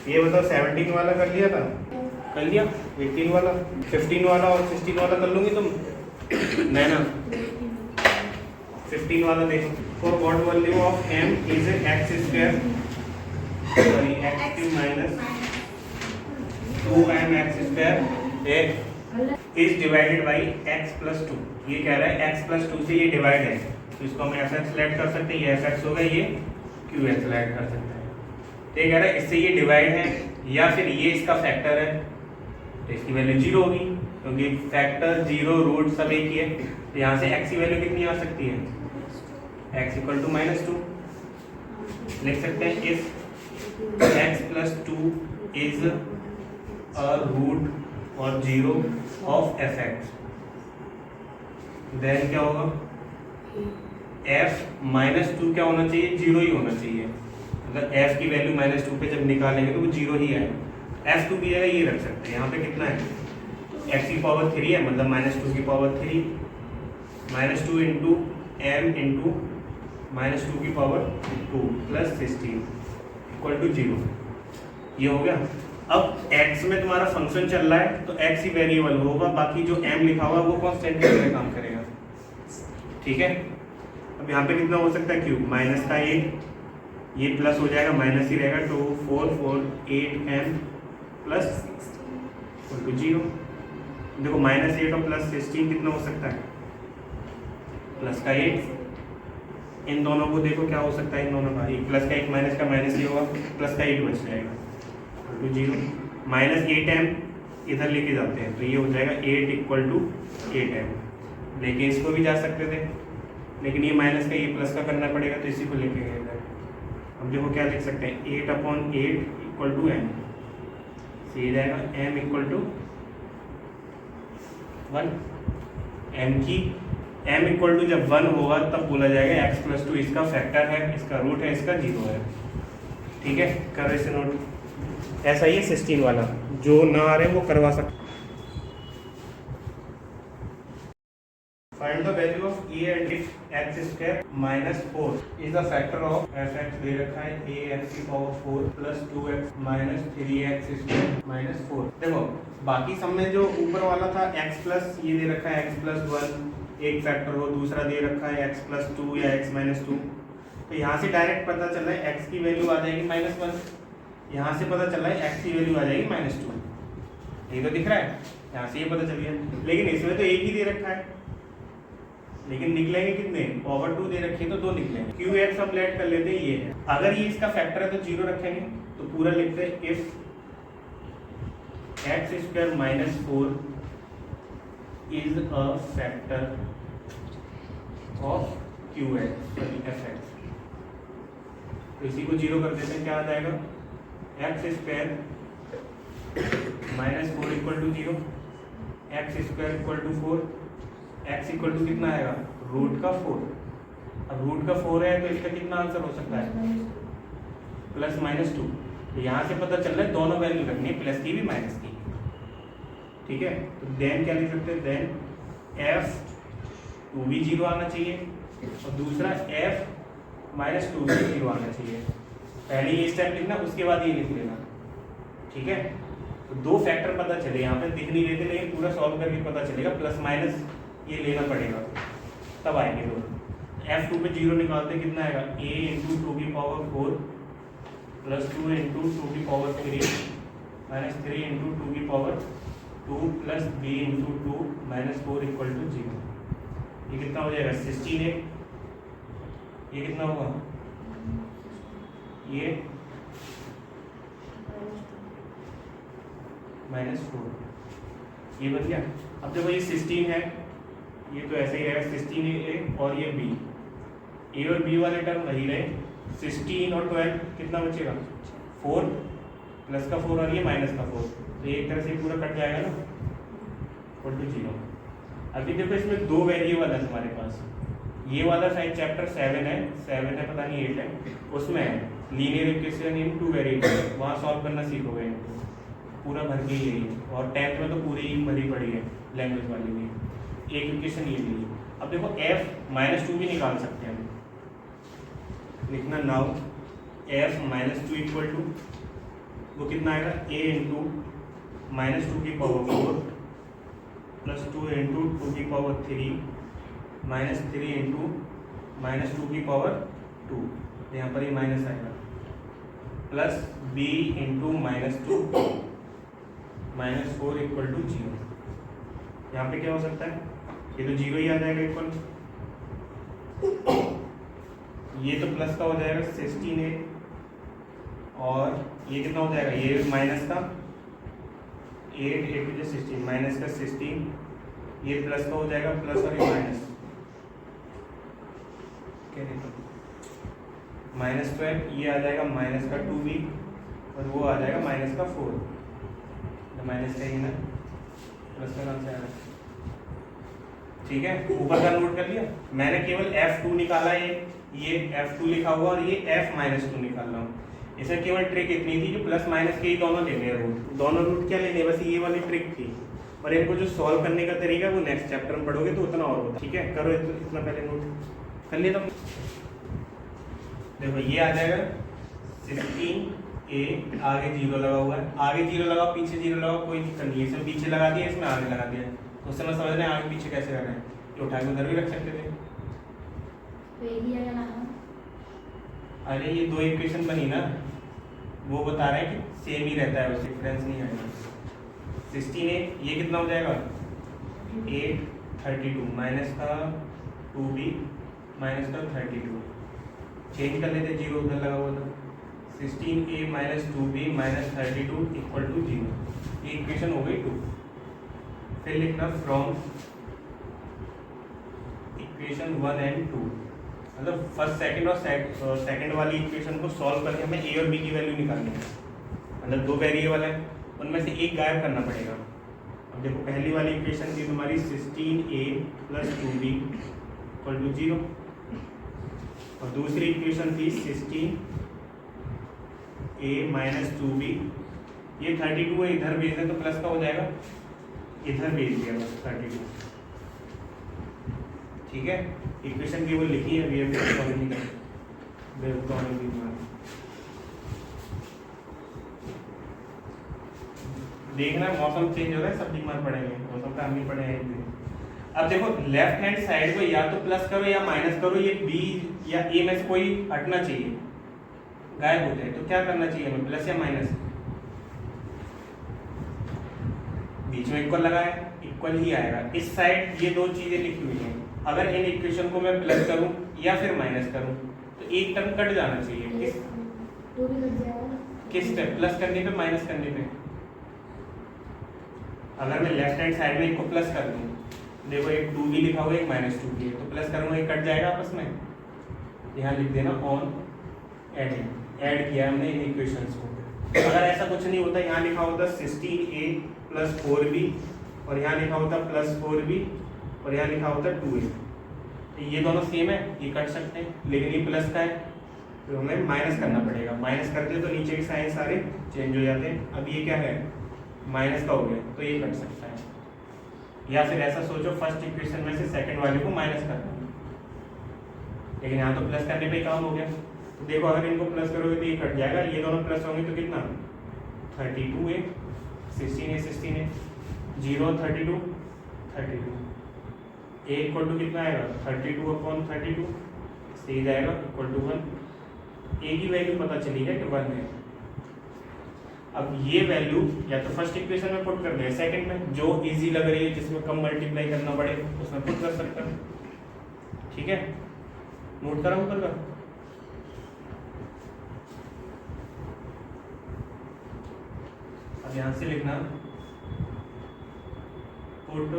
ये बताओ 17 वाला कर लिया था, कर लिया 18 वाला, 15 वाला और 16 वाला कर लूँगी तुम? नहीं ना। 15 वाला देखो, for what value of m is x square sorry x cube minus 2m x square is divided by x plus 2। ये कह रहा है x प्लस 2 से ये डिवाइड है, तो इसको हम ऐसा सेलेक्ट कर सकते हैं, ये fx होगा, ये qx सेलेक्ट कर सकते हैं। तो ये कह रहा है इससे ये डिवाइड है या फिर ये इसका फैक्टर है, तो इसकी वैल्यू 0 होगी क्योंकि फैक्टर 0 रूट सब एक ही है। तो यहाँ से x की वैल्यू कितनी आ सकती है, x इक्वल टू -2 लिख सकते हैं। If x plus 2 is a root और 0 ऑफ fx, देन क्या होगा, f -2 क्या होना चाहिए, 0 ही होना चाहिए। मतलब f की वैल्यू -2 पे जब निकालेंगे तो वो 0 ही है। f2 की जगह ये रख सकते हैं, यहाँ पे कितना है, x की पावर 3 है, मतलब -2 की पावर 3 -2 इंटू m इंटू -2 की पावर 2 प्लस 16 इक्वल टू 0। ये हो गया। अब x में तुम्हारा फंक्शन चल रहा है तो x ही वेरिएबल होगा, बाकी जो m लिखा हुआ है वो कांस्टेंट की तरह काम करेगा। ठीक है। अब यहाँ पे कितना हो सकता है, क्यूब माइनस का 8, ये प्लस हो जाएगा, माइनस ही रहेगा, 2 4 4 8m प्लस इक्वल टू 0। देखो -8 और प्लस 16 कितना हो सकता है, प्लस का 8। इन दोनों को देखो क्या हो सकता है, इन दोनों का एक प्लस का 1 माइनस का माइनस ही होगा, प्लस का 8 बच जाएगा टू 0। -8m इधर लेके जाते हैं तो ये हो जाएगा 8 इक्वल टू 8m। लेकिन इसको भी जा सकते थे, लेकिन ये माइनस का ये प्लस का करना पड़ेगा तो इसी को लेके गए इधर। अब देखो क्या लिख सकते हैं, 8/8 इक्वल टू m, ये जाएगा m equal to 1। m equal to जब 1 होगा तब बोला जाएगा x प्लस 2 इसका फैक्टर है, इसका रूट है, इसका 0 है। ठीक है, करो इसे नोट। ऐसा ही है 16 वाला, जो ना आ रहे वो करवा सकते। Find the value of e and if x square minus 4 is the factor of fx दे रखा है a x की power 4 plus 2x minus 3x square minus 4। देखो बाकी सब में जो ऊपर वाला था x प्लस ये दे रखा है x प्लस 1 एक फैक्टर हो, दूसरा दे रखा है x प्लस 2 या x माइनस 2। तो यहाँ से डायरेक्ट पता चल रहा है x की वैल्यू आ जाएगी -1, यहाँ से पता चल रहा है x की वैल्यू आ जाएगी -2। ये तो दिख रहा है, यहाँ से ये पता चल गया। लेकिन इसमें तो एक ही दे रखा है, लेकिन निकलेंगे कितने, पावर 2 दे रखी है तो 2 निकलेंगे। qx अब लेट कर लेते हैं, ये है। अगर ये इसका फैक्टर है तो 0 रखेंगे, तो पूरा लिखते हैं if x square minus 4 is a factor of qx fx, तो इसी को 0 कर देते हैं, क्या आ जाएगा, x square minus 4 equal to 0, x square equal to 4, x equal to कितना आएगा, रूट का 4। अब रूट का 4 है तो इसका कितना आंसर हो सकता है, प्लस -2। तो यहाँ से पता चल रहा है दोनों वैल्यू रखनी है, प्लस की भी माइनस की। ठीक है, तो देन क्या लिख सकते हैं, देन f2 भी 0 आना चाहिए और दूसरा f -2 भी 0 आना चाहिए। पहले ये स्टेप लिखना, उसके बाद ये लिख लेना। ठीक है, तो दो फैक्टर पता चले, यहाँ पे दिख नहीं रहे थे लेकिन पूरा सॉल्व करके पता चलेगा, प्लस माइनस ये लेना पड़ेगा तब आएंगे दोनों। f2 पे 0 निकालते कितना आएगा, a इंटू 2 की पावर 4 प्लस 2 इंटू 2 की पावर 3 माइनस 3 इंटू 2 की power 2 plus b into 2 minus 4 equal to 0। ये कितना हो जाएगा, 16 है। ये कितना होगा, ये -4, ये बन गया। अब देखो ये 16 है, ये तो ऐसे ही रहेगा, 16 और ये b, a और b वाले टर्म वही रहे। 16 और 12 कितना बचेगा, 4 प्लस का 4 और ये माइनस का 4, तो एक तरह से पूरा कट जाएगा ना, इक्वल टू 0। अभी देखो इसमें दो वेरिएबल है तुम्हारे पास, ये वाला शायद चैप्टर 7 है पता नहीं 8 है, उसमें लीनियर इक्वेशन इन 2 वेरिएबल, वहाँ सॉल्व करना सीखोगे, पूरा भर के यही है। और 10th में तो पूरी ही भरी पड़ी है लैंग्वेज वाली भी, एक इक्वेशन ये ली। अब देखो f -2 भी निकाल सकते हैं हम, लिखना नाउ f -2 इक्वल टू वो कितना आएगा, a इंटू माइनस 2 की पावर 4 प्लस 2 इंटू 2 की पावर 3 माइनस 3 इंटू माइनस 2 की पावर 2, यहाँ पर ये माइनस आएगा, plus b into minus 2 minus 4 equal to 0। यहाँ पे क्या हो सकता है, ये तो 0 ही आ जाएगा इक्वल, ये तो प्लस का हो जाएगा 16a, और ये कितना हो जाएगा, ये माइनस का 8 8 जो 16 माइनस का 16, ये प्लस का हो जाएगा प्लस और ये माइनस, माइनस 12, ये आ जाएगा माइनस का 2b और वो आ जाएगा माइनस का 4, माइनस का ही ना, प्लस का नाम से आ रहा है। ठीक है, ऊपर का नोट कर लिया, मैंने केवल F2 निकाला है, ये F2 लिखा हुआ और ये F माइनस 2 निकाल रहा हूँ। इसमें केवल ट्रिक इतनी थी कि प्लस माइनस के ही दोनों लेने हैं रूट, दोनों रूट क्या लेने हैं, बस ये वाली ट्रिक थी। और इनको जो सॉल्व करने का तरीका वो नेक्स्ट चैप्टर में पढ़ोगे तो उतना और होता है। ठीक है, करो इतना पहले नोट कर लिया तुम। देखो ये आ जाएगा 16a, आगे 0 लगा हुआ है, आगे 0 लगाओ पीछे 0 लगाओ, कोई दिक्कत नहीं है, इसमें पीछे लगा दिया इसमें आगे लगा दिया, तो उससे मैं समझ रहे हैं आगे पीछे कैसे कर रहे हैं, ये उठा के उधर भी रख सकते थे। अरे ये दो इक्वेशन बनी ना, वो बता रहे हैं कि सेम ही रहता है, उससे डिफरेंस नहीं आएगा। 16a ये कितना हो जाएगा 832 माइनस का 2b माइनस का 32, चेंज कर लेते, 0 उधर लगा हुआ था, 16a minus 2b minus 32 equal to 0, ये इक्वेशन हो गई 2। फिर लिखना फ्रॉम इक्वेशन 1 एंड 2, मतलब फर्स्ट सेकंड और सेकंड वाली इक्वेशन को सॉल्व करके हमें a और b की वैल्यू निकालनी है, मतलब दो वेरिएबल है, उनमें से एक गायब करना पड़ेगा। अब देखो पहली वाली इक्वेशन थी तुम्हारी 16a plus 2b equal to 0, और दूसरी इक्वेशन थी 16a माइनस 2b, ये 32 है, इधर भेज दें तो प्लस का हो जाएगा, इधर भेज दिया बस 32। ठीक है, इक्वेशन केवल लिखी है, देखना मौसम चेंज हो रहा है, सब बीमार पड़ेंगे, मौसम का हम ही पड़े हैं। अब देखो लेफ्ट हैंड साइड को या तो प्लस करो या माइनस करो, ये बी या ए में से कोई हटना चाहिए, गायब हो जाए, तो क्या करना चाहिए हमें, प्लस या माइनस, बीच में इक्वल लगा है, इक्वल ही आएगा। इस साइड ये दो चीजें लिखी हुई हैं, अगर इन इक्वेशन को मैं प्लस करूं या फिर माइनस करूं तो एक टर्म कट जाना चाहिए, किस स्टेप, प्लस करने पे माइनस करने पे। अगर मैं लेफ्ट हैंड साइड में इसको प्लस कर दूं, देखो एक 2b लिखा हुआ है, एक माइनस 2b है, तो प्लस करूंगा ये कट जाएगा आपस में, यहाँ लिख देना ऑन एडिंग, ऐड किया हमने इन इक्वेशंस को। अगर ऐसा कुछ नहीं होता, यहाँ लिखा होता 16a प्लस 4b और यहाँ लिखा होता प्लस 4b और यहाँ लिखा होता 2a, तो ये दोनों सेम है, ये कट सकते हैं, लेकिन ये प्लस का है तो हमें माइनस करना पड़ेगा, माइनस करते हैं तो नीचे के साइन सारे चेंज हो जाते हैं। अब ये क्या है, माइनस का हो गया, तो ये कट सकता है। या फिर ऐसा सोचो फर्स्ट इक्वेशन में से सेकंड वाले को माइनस करना है, लेकिन यहाँ तो प्लस करने पे काम हो गया, तो देखो अगर इनको प्लस करोगे तो ये कट जाएगा, ये दोनों प्लस होंगे तो कितना 32a 16a 16a 0 32 32 a equal to कितना आएगा 32 अपॉन 32 से जाएगा इक्वल टू 1, a की वैल्यू पता चली है कि 1 है। अब ये वैल्यू या तो फर्स्ट इक्वेशन में पुट कर दे, सेकंड में जो इजी लग रही है जिसमें कम मल्टीप्लाई करना पड़े उसमें पुट कर सकता है। ठीक है, नोट करा ऊपर का। अब यहां से लिखना put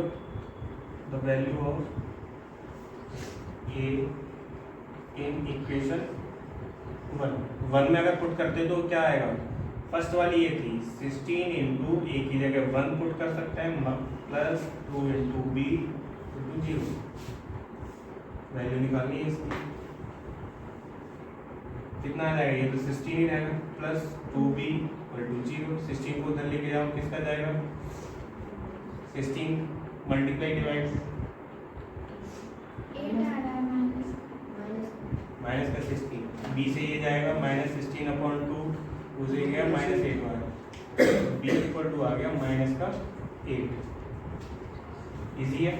the value of a in equation 1 में अगर पुट करते तो क्या आएगा, फर्स्ट वाली ये थी 16 इंटू ए की जगह 1 पुट कर सकते हैं plus 2 into B into 0, value निकालनी है इसकी, कितना आ जाएगा, ये तो 16 ही रहेगा प्लस 2b इंटू 0, 16 को उधर लेके जाओ किसका जाएगा 16 मल्टीप्लाई डिवाइड माइनस का 16, b से ये जाएगा माइनस 16 अपॉन 2, उसे गया माइनस 8 बार, इक्वल टू आ गया -8। इजी है।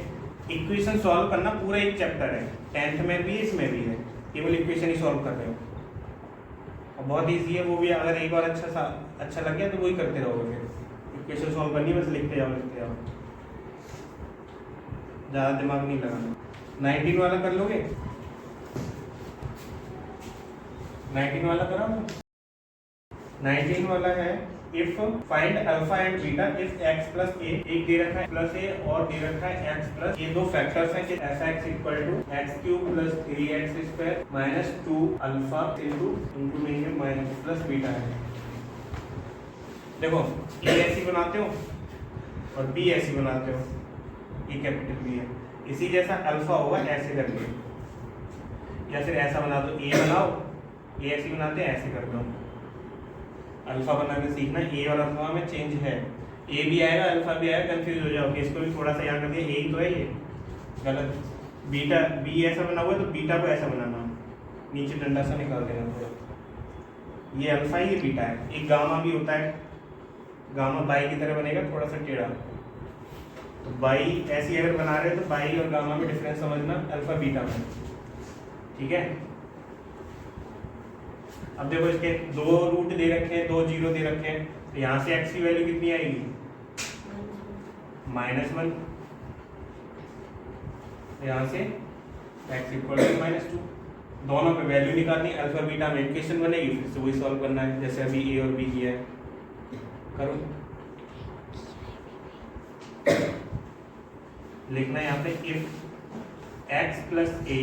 इक्वेशन सॉल्व करना पूरा एक चैप्टर है, 10th में भी इसमें भी है, केवल इक्वेशन ही सॉल्व कर रहे हो और बहुत इजी है वो भी। अगर एक बार अच्छा लग गया तो वही करते रहोगे, फिर इक्वेशन सॉल्व करनी बस लिखते जाओ। ज़्यादा दिमाग नहीं लगाना। 19 वाला कर लोगे? 19 वाला करो। 19 वाला है if find alpha and beta if x plus a, एक दे रखा है प्लस ए और दे रखा है x प्लस, ये दो फैक्टर्स हैं कि fx equal to x cube plus 3x square minus 2 alpha into में माइनस प्लस बीटा है। देखो ए ऐसी बनाते हो और बी ऐसी बनाते हो, ये कैपिटल बी है, इसी जैसा अल्फा होगा ऐसे करके, या फिर ऐसा बना दो, ए बनाओ, ए ऐसी बनाते हैं ऐसे कर दो। अल्फा बनाना सीखना, ए और अल्फा में चेंज है, ए भी आएगा अल्फा भी आएगा, कंफ्यूज हो जाओगे। इसको भी थोड़ा सा याद कर दिया, ए ही तो है, ये गलत। बीटा बी ऐसा बना हुआ है तो बीटा को ऐसा बनाना, नीचे डंडा सा निकाल देना थोड़ा, ये अल्फा है ये बीटा है। एक गामा भी होता है, गामा बाई की तरह बनेगा थोड़ा सा टेढ़ा, तो बाई ऐसी अगर बना रहे हो तो बाई और गामा में डिफरेंस समझना अल्फा बीटा में, ठीक है। अब देखो इसके दो रूट दे रखे हैं, दो जीरो दे रखे हैं, तो यहाँ से x की वैल्यू कितनी आएगी? -1। यहाँ से x इक्वल टू -2, दोनों पे वैल्यू निकालनी, अल्फा बीटा में इक्वेशन बनेगी, फिर से वही सॉल्व करना है जैसे अभी a और b किया है। करो, लिखना है यहाँ पे if x plus a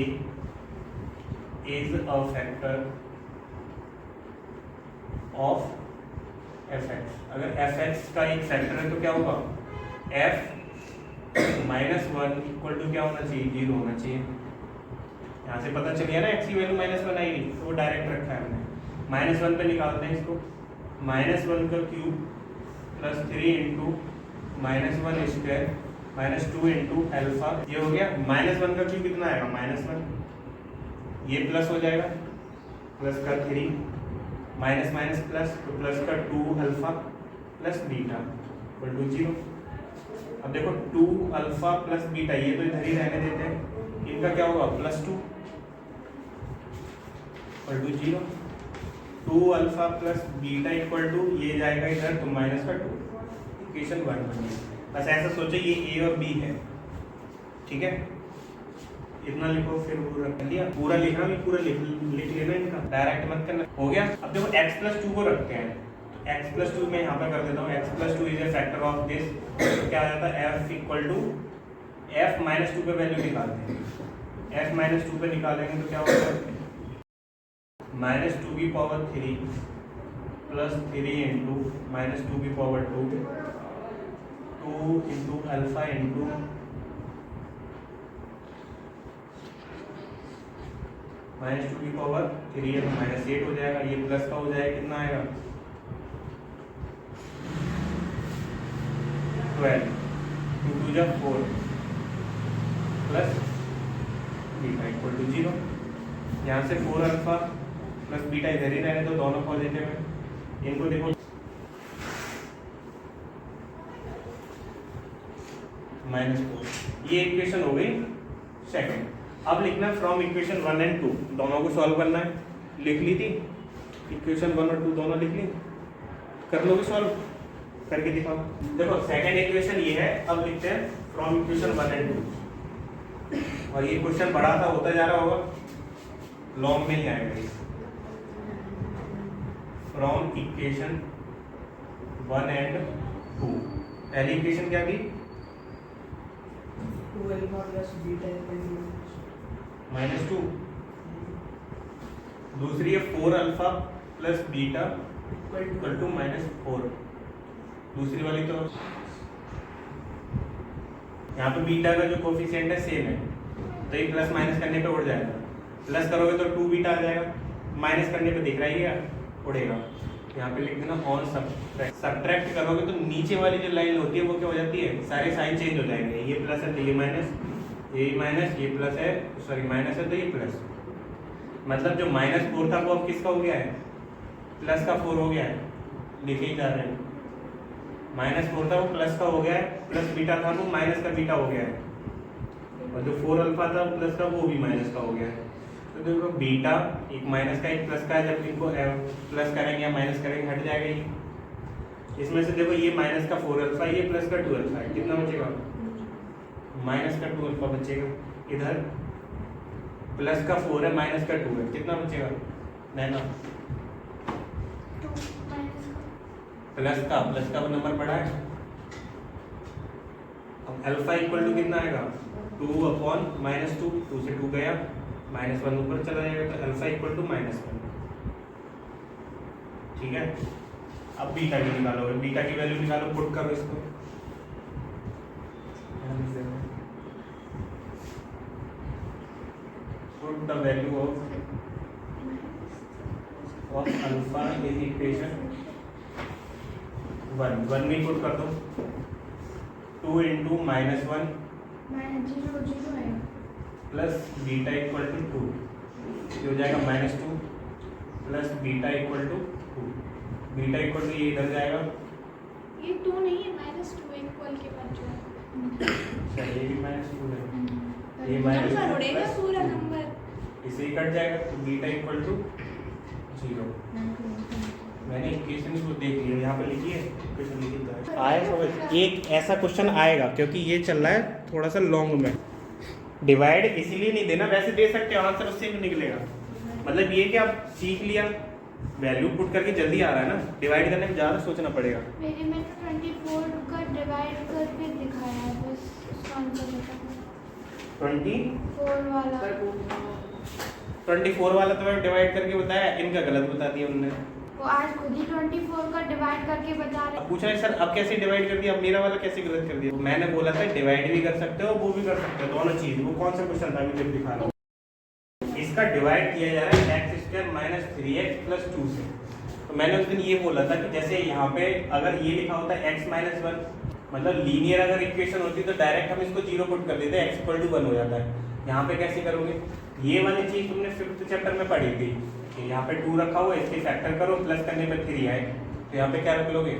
is a factor of fx। अगर fx का एक फैक्टर है तो क्या होगा? f -1 इक्वल टू क्या होना चाहिए? 0 होना चाहिए। यहाँ से पता चल गया ना x की वैल्यू -1 आएगी, तो वो डायरेक्ट रखा है हमने। -1 पे निकालते हैं इसको, -1 का cube plus 3 into -1 square minus 2 into alpha, ये हो गया। -1 का क्यूब कितना आएगा? -1, ये प्लस हो जाएगा, प्लस का 3 माइनस माइनस प्लस, तो प्लस का 2 alpha plus beta equal to 0। अब देखो 2 अल्फा प्लस बीटा, ये तो इधर ही रहने देते हैं, इनका क्या होगा? +2 equal to 0। 2 alpha plus beta equal to, ये जाएगा इधर तो माइनस का 2, इक्वेशन 1 बन गई। बस ऐसा सोचो ये ए और बी है, ठीक है। इतना लिखो, फिर पूरा कर लिया, पूरा लिखना भी पूरा लिख लेना, इनका डायरेक्ट मत करना। हो गया। अब देखो x प्लस 2 को रखते हैं, तो x प्लस 2 मैं यहाँ पे कर देता हूँ, x plus 2 is a factor of this, तो क्या आ जाता है? f equal to f minus 2 पे वैल्यू निकालते हैं, f माइनस 2 पे निकालेंगे तो क्या होगा? -2 की पावर 3 प्लस 3 इंटू -2 की पावर 2 इंटू अल्फा इंटू -2 की पावर 3 है तो -8 हो जाएगा, ये प्लस का हो जाएगा, कितना आएगा? 12, 2 2 जा 4 प्लस बीटा इक्वल टू 0। यहाँ से 4 अल्फा प्लस बीटा इधर ही रहने तो दोनों पॉजिटिव है, इनको देखो -4। ये इक्वेशन हो गई सेकंड। अब लिखना फ्रॉम इक्वेशन 1 एंड 2, दोनों को सॉल्व करना है। लिख ली थी इक्वेशन 1 और 2 दोनों लिख ली, कर लोगे सॉल्व? करके दिखाओ। देखो सेकंड इक्वेशन ये है, अब लिखते हैं फ्रॉम इक्वेशन 1 एंड 2, और ये क्वेश्चन बड़ा सा होता जा रहा होगा, लॉन्ग में ही आएगा ये। फ्रॉम इक्वेशन 1 एंड 2, पहली इक्वेशन क्या थी? -2। दूसरी है 4 alpha plus beta equal to -4। दूसरी वाली तो यहाँ पे बीटा का जो कोफिशिएंट है सेम है, तो ये प्लस माइनस करने पे उड़ जाएगा। प्लस करोगे तो 2 बीटा आ जाएगा, माइनस करने पे दिख रहा ही है उड़ेगा। यहाँ पे लिख देना ऑन सब्ट्रैक्ट। सब्ट्रैक्ट करोगे तो नीचे वाली जो लाइन होती है वो क्या हो जाती है? सारे साइन चेंज हो जाएंगे, ये प्लस है तो ये माइनस, ये माइनस, ये प्लस है, सॉरी माइनस है तो ये प्लस। मतलब जो -4 था वो अब किसका हो गया है? प्लस का 4 हो गया है, लिखे ही जा रहे हैं। -4 था वो प्लस का हो गया है, प्लस बीटा था वो माइनस का बीटा हो गया है, और जो 4 अल्फा था प्लस का वो भी माइनस का हो गया है। तो देखो बीटा एक माइनस का एक प्लस का है, जब इनको प्लस करेंगे या माइनस करेंगे हट जाएगा ये। इसमें से देखो ये माइनस का 4 अल्फा, ये प्लस का 2 अल्फा है, कितना बचेगा? माइनस का 2 अल्फा बचेगा। इधर प्लस का 4 है, माइनस का 2 है, कितना बचेगा नैना? प्लस का वो नंबर बड़ा है। अब अल्फा इक्वल टू कितना आएगा? 2/-2, 2 से 2 गया, -1 ऊपर चला जाएगा, तो अल्फा इक्वल टू -1। ठीक है, अब बीटा की निकालो, बीटा की वैल्यू निकालो, पुट करो इसको। Put the value of alpha in equation 1 में पुट कर दो। 2 × -1 प्लस बीटा इक्वल टू 2, ये हो जाएगा -2 plus beta equal to 2। Beta equal to ये इधर जाएगा, ये 2 नहीं है, -2 इक्वल के बाद जो है। अच्छा ये भी -2 है, ये नंबर उड़ेगा पूरा नंबर, इसे ही कट जाएगा, तो बीटा इक्वल टू 0। मैंने इक्वेशन को देख लिया, यहाँ पे लिखी है इक्वेशन लिखी है, आया समझ। एक ऐसा क्वेश्चन आएगा क्योंकि ये चल रहा है थोड़ा सा लॉन्ग में, डिवाइड इसीलिए नहीं देना, वैसे दे सकते हो, आंसर उससे भी निकलेगा। मतलब ये कि आप सीख लिया, वैल्यू पुट करके जल्दी आ रहा है ना, डिवाइड करने में ज़्यादा सोचना पड़ेगा। मेरे में तो 24 का डिवाइड करके दिखाया है, बस उसका आंसर बता। 24 वाला तो मैं डिवाइड करके बताया, इनका गलत बता दिया उन्होंने। वो आज खुद ही 24 का डिवाइड करके बता रहे। अब पूछ रहे सर अब कैसे डिवाइड कर दिया, अब मेरा वाला कैसे गलत कर दिया? मैंने बोला था डिवाइड भी कर सकते हो, वो भी कर सकते हो, दोनों चीज। वो कौन सा क्वेश्चन था अभी जब दिखा रहा हूँ। इसका डिवाइड किया जा रहा है x² - 3x + 2 से। तो मैंने उस दिन ये बोला था कि जैसे यहाँ पे अगर ये लिखा होता है x - 1, मतलब लीनियर अगर इक्वेशन होती तो डायरेक्ट हम इसको 0 पुट कर देते, x = 1 हो जाता है। यहाँ पे कैसे करोगे? ये वाली चीज तुमने 5th चैप्टर में पढ़ी थी कि यहाँ पे 2 रखा हुआ है, इसके फैक्टर करो, प्लस करने पे 3 आए, तो यहाँ पे क्या रख लोगे?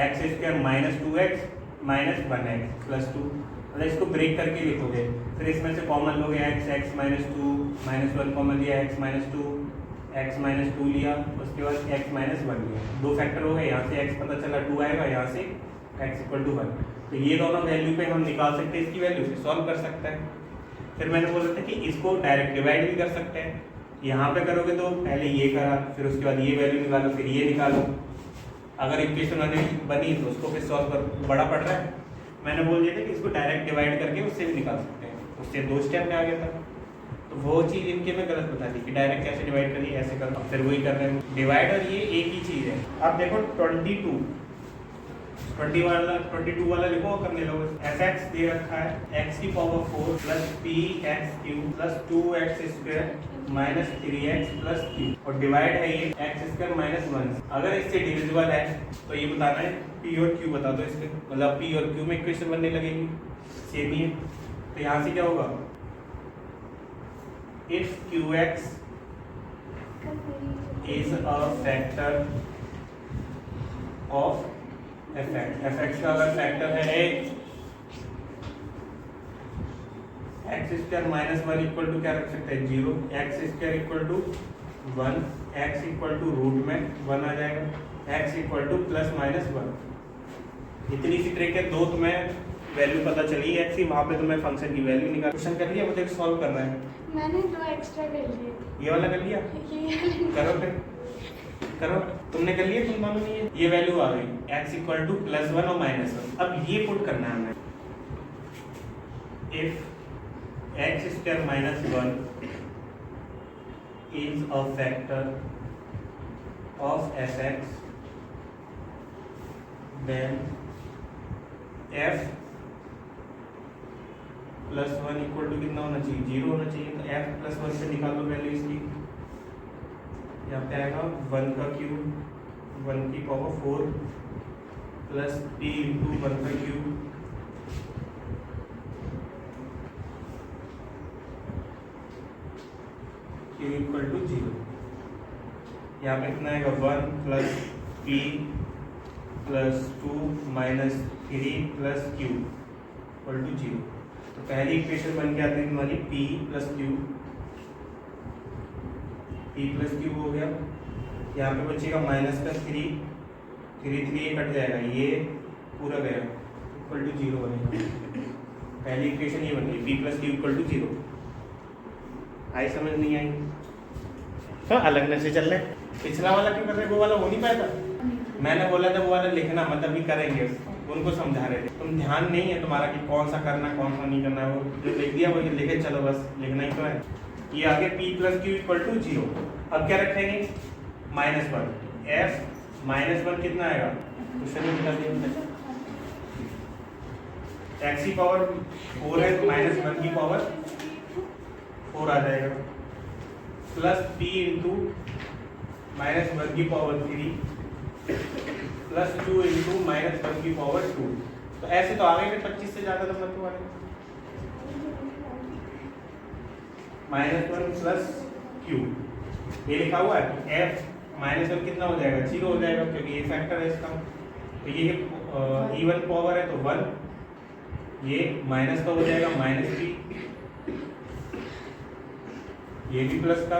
x² - 2x - 1x + 2, मतलब इसको ब्रेक करके लिखोगे। फिर इसमें से कॉमन लोगे x - 2, -1 कॉमन लिया, x - 2, x - 2 लिया, उसके बाद x - 1 लिया, 2 फैक्टर हो गए। यहाँ से x पता चला 2 आएगा, यहाँ से x = 1। तो ये दोनों वैल्यू पे हम निकाल सकते हैं, इसकी वैल्यू से सॉल्व कर सकते हैं। फिर मैंने बोला था कि इसको डायरेक्ट डिवाइड भी कर सकते हैं। यहाँ पे करोगे तो पहले ये करा, फिर उसके बाद ये वैल्यू निकालो, फिर ये निकालो। अगर इक्वेशन बनी तो उसको फिर सॉल्व कर, बड़ा पड़ रहा है। मैंने बोल दिया था कि इसको डायरेक्ट डिवाइड करके उससे भी निकाल सकते हैं, उससे 2 स्टेप में आ गया था। तो वो चीज़ इनके में गलत बता दी कि डायरेक्ट कैसे डिवाइड करिए, ऐसे करो। फिर वही कर रहे हैं, डिवाइड और ये एक ही चीज़ है। अब देखो 22 वाला लिखो, करने लगो। fx दे रखा है x⁴ + px³ + 2x² - 3x + q, और डिवाइड है ये x² - 1। अगर इससे डिविजिबल है तो ये बताना है p और q बता दो इसके, मतलब p और q में इक्वेशन बनने लगेगी, सेम ही है। तो यहाँ से क्या होगा? if qx is a factor of fx का अगर फैक्टर है x² - 1 इक्वल टू क्या रख सकते हैं? 0। x² equal to 1, x equal to root में 1 आ जाएगा, x इक्वल टू ±1। इतनी सी ट्रिक है, 2 तुम्हें वैल्यू पता चली x की, वहाँ पे तुम्हें फंक्शन की वैल्यू निकाल। क्वेश्चन कर लिया, मुझे सॉल्व करना है। मैंने 2 एक्स्ट्रा कर लिए। ये वाला कर लिया? करो फिर, करो। तुमने कर लिया, तुम दोनों ने ये वैल्यू आ गई, x इक्वल टू +1 और -1। अब ये पुट करना है हमें, if x² - 1 is a factor of fx, then f +1 equal to कितना होना चाहिए? 0 होना चाहिए। तो f +1 से निकालो वैल्यू इसकी, यहाँ पे आएगा 1 का क्यूब 1⁴ प्लस p × 1 का क्यूब q इक्वल टू 0। यहाँ पे कितना आएगा? 1 + p plus 2 minus 3 plus Q equal to 0। तो पहली इक्वेशन बन के आती है तुम्हारी p प्लस क्यू हो गया। यहाँ पे बचेगा माइनस का 3 ये कट जाएगा, ये पूरा गया इक्वल टू 0 बनेगा। पहली इक्वेशन ये बन गई p plus Q equal to 0। आई समझ नहीं आई? तो अलग से चल रहे, पिछला वाला क्यों कर रहे, वो वाला हो नहीं पाया था। मैंने बोला था वो वाला लिखना मत, अभी करेंगे, उनको समझा रहे थे। तुम ध्यान नहीं है तुम्हारा कि कौन सा करना कौन सा नहीं करना है, वो जो लिख दिया वो लिखे चलो, बस लिखना ही तो है। ये आगे p plus Q equal to 0। अब क्या रखेंगे, -1 f -1 कितना आएगा, क्वेश्चन में बता दिया, x की पावर 4 है, -1 की पावर 4 आ जाएगा, प्लस p इंटू -1 की पावर 3 प्लस 2 इंटू -1 की पावर 2। तो ऐसे तो आ गए 25 से ज्यादा नंबर तो आ रहे, -1 प्लस क्यू, ये लिखा हुआ है f -1 कितना हो जाएगा, 0 हो जाएगा, क्योंकि ये फैक्टर है इसका। तो ये इवन पावर है तो 1, ये माइनस का हो जाएगा -3, ये भी प्लस का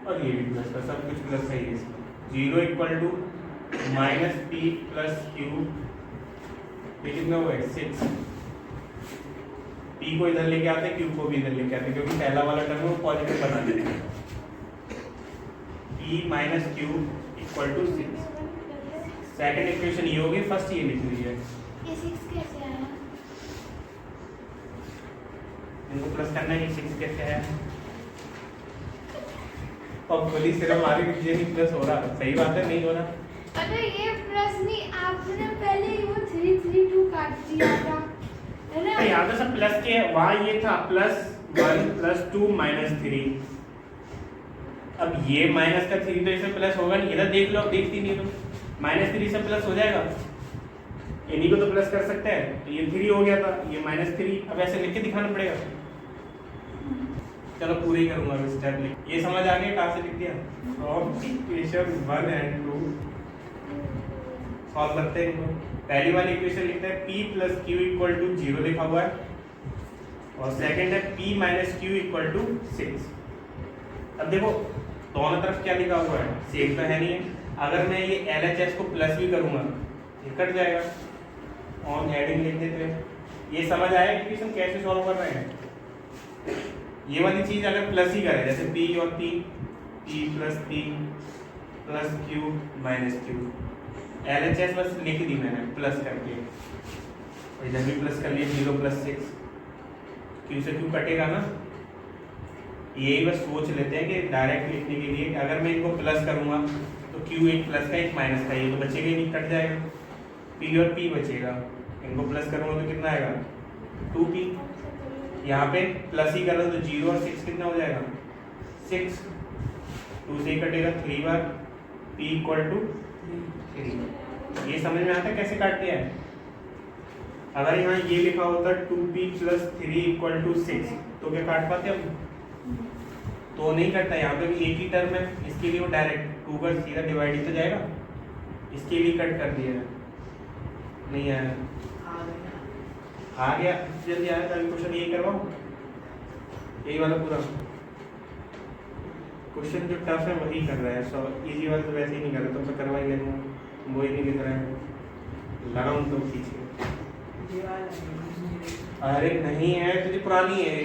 और ये भी प्लस का, सब कुछ प्लस है इसमें। 0 equal to -p plus q, ये कितना हुआ है 6। p को इधर लेके आते हैं, q को भी इधर लेके आते हैं, क्योंकि पहला वाला टर्म वो पॉजिटिव बना देते हैं। p minus q equal to 6। Second equation ये होगी, फर्स्ट ये लिख लीजिए। ये 6 कैसे आया? इनको प्लस करना है, 6 कैसे आया, और गोली सिर्फ हमारी नहीं प्लस हो रहा, सही बात है, नहीं हो रहा। अरे ये प्लस नहीं, आपने पहले ही वो 3 3 2 काट दिया था, है ना? यहाँ पे सब प्लस के, वहाँ ये था +1 +2 -3। अब ये माइनस का 3 तो इसमें प्लस होगा नहीं, इधर देख लो, अब देखती नहीं तो -3 से प्लस हो जाएगा, इन्हीं को तो प्लस कर सकते हैं। तो ये 3 हो गया था, ये -3, अब ऐसे लिख के दिखाना पड़ेगा। चलो पूरी करूंगा स्टेप लिख, ये समझ आ गया कहाँ से लिख दिया। फ्रॉम इक्वेशन 1 एंड 2 सॉल्व करते हैं इनको। पहली वाली इक्वेशन लिखते हैं p plus Q equal to 0 लिखा हुआ है, और सेकंड है p minus Q equal to 6। अब देखो दोनों तरफ क्या लिखा हुआ है, सेम तो है नहीं है। अगर मैं ये LHS को प्लस भी करूंगा ये कट जाएगा, ऑन हेडिंग लिख देते हैं। ये समझ आया इक्वेशन कैसे सॉल्व कर रहे हैं। ये वाली चीज अगर प्लस ही करें, जैसे p और p plus q minus q, LHS बस लिख दी मैंने प्लस करके, इधर भी प्लस कर लिया, 0 + 6, q से q कटेगा ना। यही बस सोच लेते हैं कि डायरेक्ट लिखने के लिए अगर मैं इनको प्लस करूंगा तो q एक प्लस का एक माइनस का, ये तो बचेगा ही नहीं, कट जाएगा, p और p बचेगा। इनको प्लस करूंगा तो कितना आएगा 2p, यहाँ पे प्लस ही कर रहा हूँ तो 0 और 6 कितना हो जाएगा 6, 2 से ही कटेगा 3 बार, p इक्वल टू 3। ये समझ में आता है कैसे काट दिया है। अगर यहाँ ये लिखा होता 2p + 3 = 6 तो क्या काट पाते हम, तो नहीं करता। यहाँ पे भी एक ही टर्म है, इसके लिए वो डायरेक्ट 2 का सीधा डिवाइड ही तो जाएगा, इसके लिए कट कर दिया है। नहीं आया, आ गया, जल्दी आया था। क्वेश्चन यही करवाओ, यही वाला पूरा क्वेश्चन जो टफ है वही कर रहा है, सो इजी वाला तो वैसे ही नहीं कर रहा, तो करवा ही लेना, वो ही नहीं लिख रहा है, लगाऊं तो पीछे। अरे नहीं है, तुझे पुरानी है।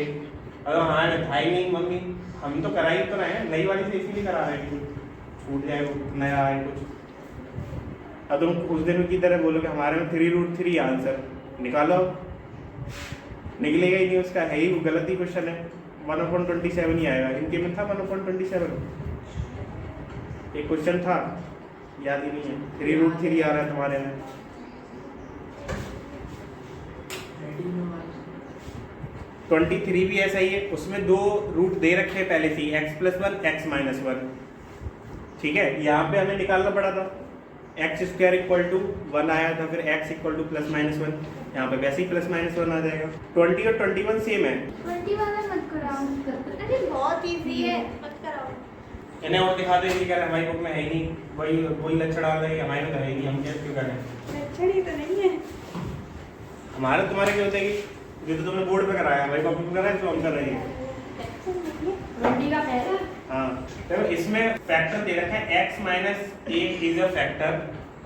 अरे हाँ था ही नहीं मम्मी, हम तो करा ही तो रहे हैं, नई वाली से इसीलिए करा रहे हैं कि छूट जाए, नया आए कुछ। अब तुम उस दिन की तरह बोलोगे हमारे में 3√3 आंसर निकालो, निकलेगा ही नहीं, उसका है ही वो गलत ही क्वेश्चन है। 1/27 ही आएगा, इनके में था 1/27, एक क्वेश्चन था याद ही नहीं है, 3√3 आ रहा है तुम्हारे में। हेडिंग 23 भी ऐसा ही है, उसमें 2 रूट दे रखे हैं पहले से ही, x+1 x-1, ठीक है। यहाँ पे हमें निकालना पड़ा था x² = 1 आया था, फिर x = +-1, यहाँ पे वैसे ही +-1 आ जाएगा। 20 और 21 सेम है। 20 वाला मत कराओ, अरे बहुत इजी है, मत कराओ। इन्हें और दिखा दे कि कह रहे हमारी बुक में है ही नहीं, वही लक्षण आ रहे हमारे में तो है ही नहीं, हम क्या क्यों कर रहे हैं? लक्षण ही तो नहीं है। हमारे तुम्हारे क्या होता है कि जो तो तुमने बोर्ड पे कराया हमारी कॉपी पे कराया, जो हम कर रहे हैं। रोटी का पहला हाँ, देखो इसमें फैक्टर दे रखा है x minus A is a factor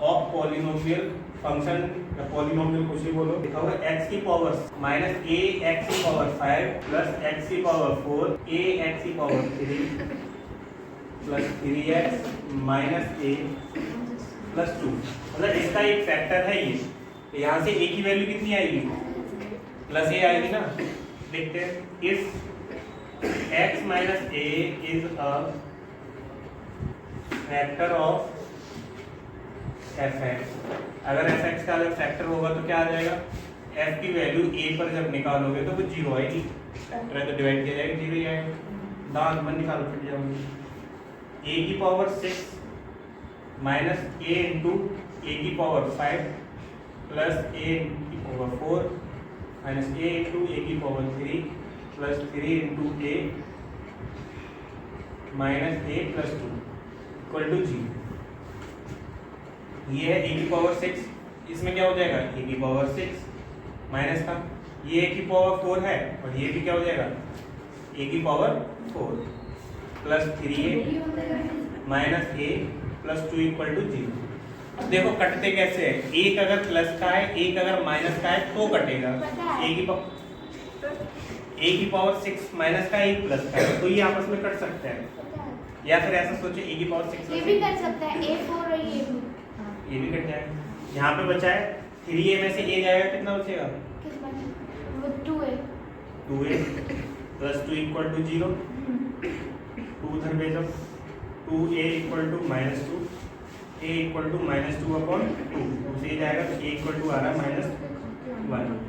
of polynomial function, polynomial कुछ भी बोलो, लिखा हुआ है x की पावर माइनस ए एक्स की पावर 5 प्लस x की पावर 4 ए एक्स की power 3 plus 3x minus a plus 2। मतलब इसका एक फैक्टर है ये, यहाँ से a की वैल्यू कितनी आएगी? प्लस ए आएगी ना। देखते हैं इस x minus a is a factor of fx। अगर fx का अगर फैक्टर होगा तो क्या आ जाएगा? f की वैल्यू a पर जब निकालोगे तो वो 0 आएगी, तो डिवाइड किया जाएगा 0 ही आएगा। दांत मन निकालो फिर जाओगे, a की power 6 minus a into a की पावर 5 प्लस a की power 4 minus a into a की power 3 plus 3 into a minus a plus 2 equal to 0। ये है ए की पावर 6, इसमें क्या हो जाएगा? ए की पावर 6 माइनस का ये ए की पावर 4 है और ये भी क्या हो जाएगा? ए की power 4 plus 3a minus a plus 2 equal to 0। अब देखो कटते कैसे है, एक अगर प्लस का है एक अगर माइनस का है तो कटेगा। ए की पावर 6 माइनस का एक प्लस का है तो ये आपस में कट सकते हैं, या फिर ऐसा सोचे ए की पावर 6 ये भी कर सकता है, a4 और ये भी कट जाएगा। यहाँ पे बचा है 3a में से a जाएगा, कितना बचेगा? किस बात वो 2a 2a plus 2 equal to 0, 2 उधर भेजो, 2a equal to minus 2, a equal to minus 2 upon 2, 2 से जाएगा तो a इक्वल टू आ रहा है माइनस 1।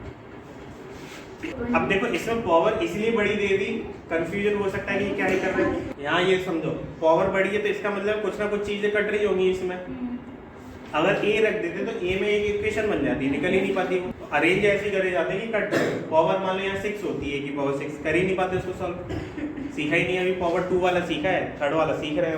अब देखो इसमें पावर इसलिए बड़ी दे दी, कंफ्यूजन हो सकता है कि क्या ही कर रहे हैं। यहाँ ये समझो पावर बड़ी है तो इसका मतलब कुछ ना कुछ चीजें कट रही होंगी इसमें। अगर ए रख देते तो ए में एक इक्वेशन बन जाती, निकल ही नहीं पाती। अरेंज ऐसे करे जाते हैं कि कट पावर मान लो यहाँ 6 होती है, ए की पावर 6 कर ही नहीं पाते उसको सॉल्व। सीखा ही नहीं, अभी पावर 2 वाला सीखा है, थर्ड वाला सीख रहे हैं।